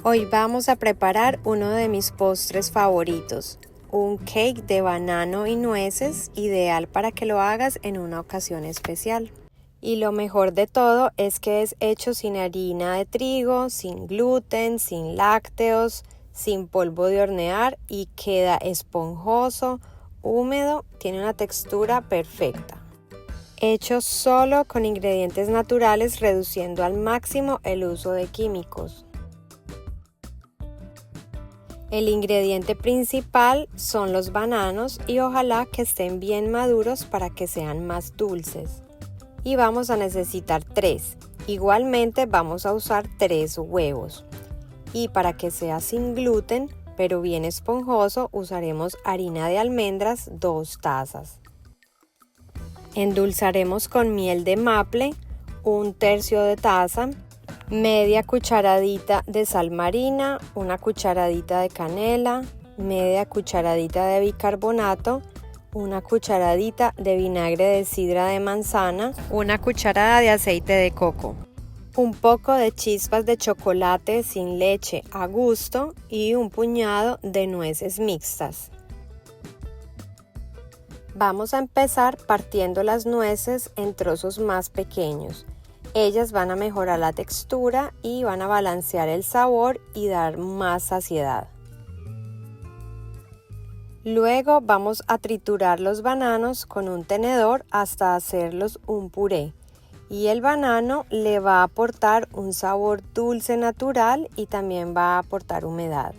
Hoy vamos a preparar uno de mis postres favoritos, un cake de banano y nueces, ideal para que lo hagas en una ocasión especial. Y lo mejor de todo es que es hecho sin harina de trigo, sin gluten, sin lácteos, sin polvo de hornear y queda esponjoso, húmedo, tiene una textura perfecta. Hecho solo con ingredientes naturales, reduciendo al máximo el uso de químicos. El ingrediente principal son los bananos y ojalá que estén bien maduros para que sean más dulces. Y vamos a necesitar 3. Igualmente vamos a usar 3 huevos. Y para que sea sin gluten, pero bien esponjoso, usaremos harina de almendras 2 tazas. Endulzaremos con miel de maple, 1/3 de taza, media cucharadita de sal marina, 1 cucharadita de canela, media cucharadita de bicarbonato, 1 cucharadita de vinagre de sidra de manzana, 1 cucharada de aceite de coco, un poco de chispas de chocolate sin leche a gusto y un puñado de nueces mixtas. Vamos a empezar partiendo las nueces en trozos más pequeños. Ellas van a mejorar la textura y van a balancear el sabor y dar más saciedad. Luego vamos a triturar los bananos con un tenedor hasta hacerlos un puré. Y el banano le va a aportar un sabor dulce natural y también va a aportar humedad.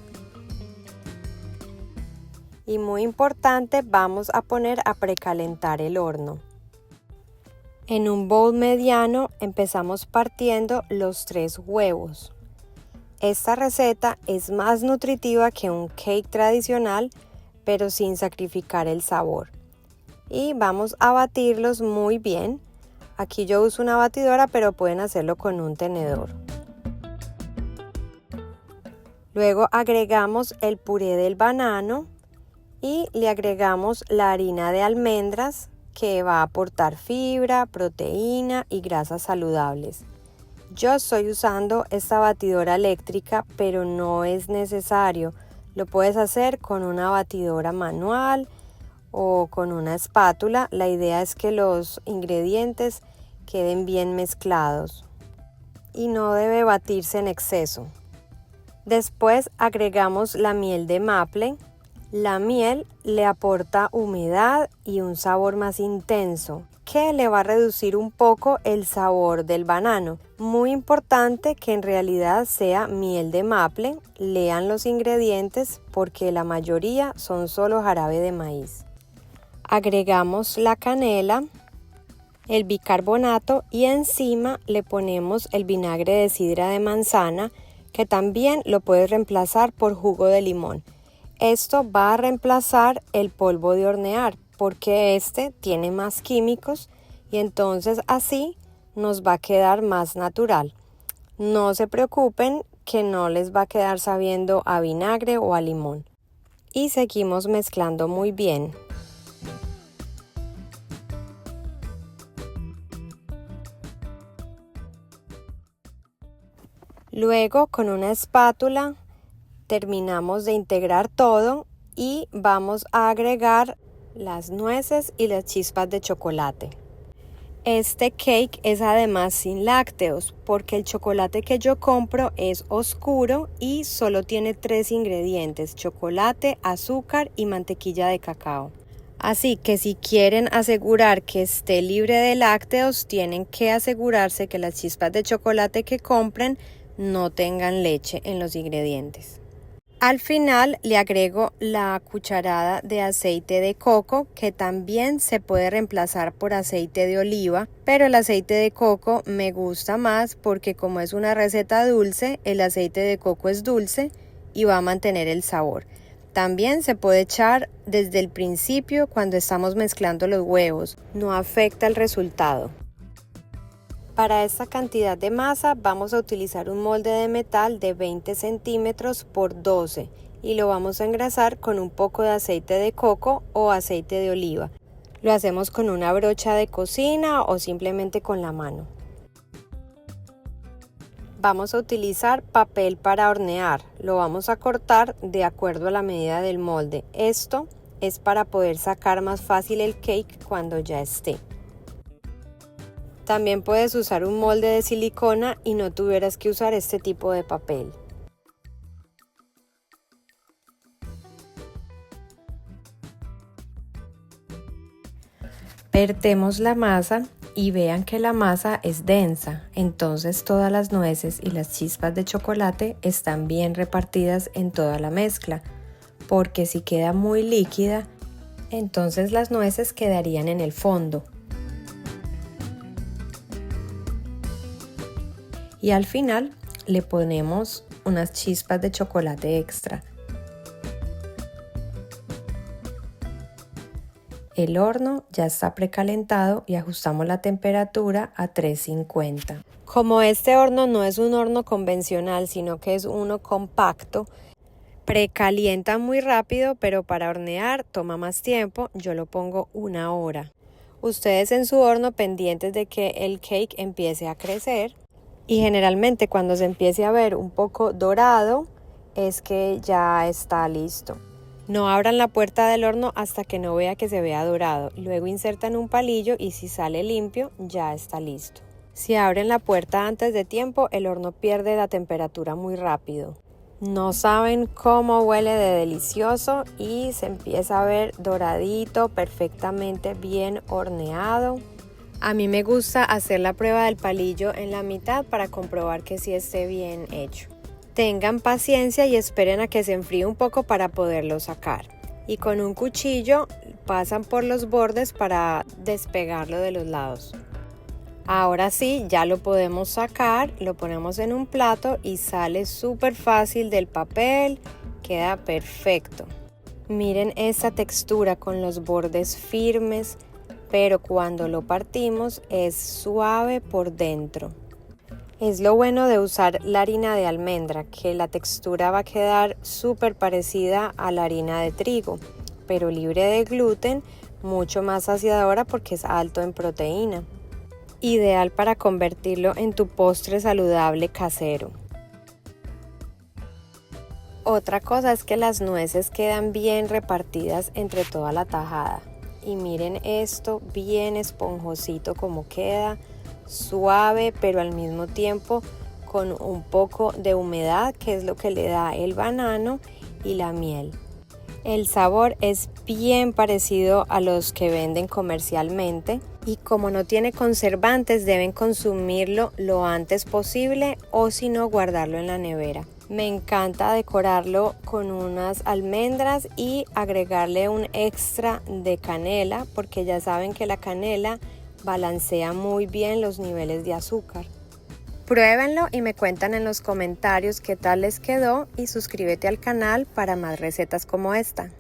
Y muy importante, vamos a poner a precalentar el horno. En un bowl mediano empezamos partiendo los 3 huevos. Esta receta es más nutritiva que un cake tradicional, pero sin sacrificar el sabor. Y vamos a batirlos muy bien. Aquí yo uso una batidora, pero pueden hacerlo con un tenedor. Luego agregamos el puré del banano y le agregamos la harina de almendras, que va a aportar fibra, proteína y grasas saludables. Yo estoy usando esta batidora eléctrica, pero no es necesario. Lo puedes hacer con una batidora manual o con una espátula. La idea es que los ingredientes queden bien mezclados y no debe batirse en exceso. Después agregamos la miel de maple. La miel le aporta humedad y un sabor más intenso, que le va a reducir un poco el sabor del banano. Muy importante que en realidad sea miel de maple. Lean los ingredientes porque la mayoría son solo jarabe de maíz. Agregamos la canela, el bicarbonato y encima le ponemos el vinagre de sidra de manzana, que también lo puedes reemplazar por jugo de limón. Esto va a reemplazar el polvo de hornear porque este tiene más químicos y entonces así nos va a quedar más natural. No se preocupen que no les va a quedar sabiendo a vinagre o a limón. Y seguimos mezclando muy bien. Luego con una espátula terminamos de integrar todo y vamos a agregar las nueces y las chispas de chocolate. Este cake es además sin lácteos porque el chocolate que yo compro es oscuro y solo tiene 3 ingredientes: chocolate, azúcar y mantequilla de cacao. Así que si quieren asegurar que esté libre de lácteos, tienen que asegurarse que las chispas de chocolate que compren no tengan leche en los ingredientes. Al final le agrego la cucharada de aceite de coco, que también se puede reemplazar por aceite de oliva, pero el aceite de coco me gusta más porque como es una receta dulce, el aceite de coco es dulce y va a mantener el sabor. También se puede echar desde el principio cuando estamos mezclando los huevos, no afecta el resultado. Para esta cantidad de masa vamos a utilizar un molde de metal de 20 centímetros por 12 y lo vamos a engrasar con un poco de aceite de coco o aceite de oliva. Lo hacemos con una brocha de cocina o simplemente con la mano. Vamos a utilizar papel para hornear. Lo vamos a cortar de acuerdo a la medida del molde. Esto es para poder sacar más fácil el cake cuando ya esté. También puedes usar un molde de silicona y no tuvieras que usar este tipo de papel. Vertemos la masa y vean que la masa es densa, entonces todas las nueces y las chispas de chocolate están bien repartidas en toda la mezcla, porque si queda muy líquida, entonces las nueces quedarían en el fondo. Y al final le ponemos unas chispas de chocolate extra. El horno ya está precalentado y ajustamos la temperatura a 350. Como este horno no es un horno convencional, sino que es uno compacto, precalienta muy rápido, pero para hornear toma más tiempo. Yo lo pongo 1 hora. Ustedes en su horno pendientes de que el cake empiece a crecer. Y generalmente cuando se empiece a ver un poco dorado, es que ya está listo. No abran la puerta del horno hasta que no vea que se vea dorado. Luego insertan un palillo y si sale limpio, ya está listo. Si abren la puerta antes de tiempo, el horno pierde la temperatura muy rápido. No saben cómo huele de delicioso y se empieza a ver doradito, perfectamente bien horneado. A mí me gusta hacer la prueba del palillo en la mitad para comprobar que sí esté bien hecho. Tengan paciencia y esperen a que se enfríe un poco para poderlo sacar. Y con un cuchillo pasan por los bordes para despegarlo de los lados. Ahora sí, ya lo podemos sacar, lo ponemos en un plato y sale súper fácil del papel, queda perfecto. Miren esa textura con los bordes firmes, pero cuando lo partimos es suave por dentro. Es lo bueno de usar la harina de almendra, que la textura va a quedar súper parecida a la harina de trigo, pero libre de gluten, mucho más saciadora porque es alto en proteína. Ideal para convertirlo en tu postre saludable casero. Otra cosa es que las nueces quedan bien repartidas entre toda la tajada. Y miren esto, bien esponjosito como queda. Suave pero al mismo tiempo con un poco de humedad, que es lo que le da el banano y la miel. El sabor es bien parecido a los que venden comercialmente y como no tiene conservantes deben consumirlo lo antes posible o si no guardarlo en la nevera. Me encanta decorarlo con unas almendras y agregarle un extra de canela porque ya saben que la canela balancea muy bien los niveles de azúcar. Pruébenlo y me cuentan en los comentarios qué tal les quedó y suscríbete al canal para más recetas como esta.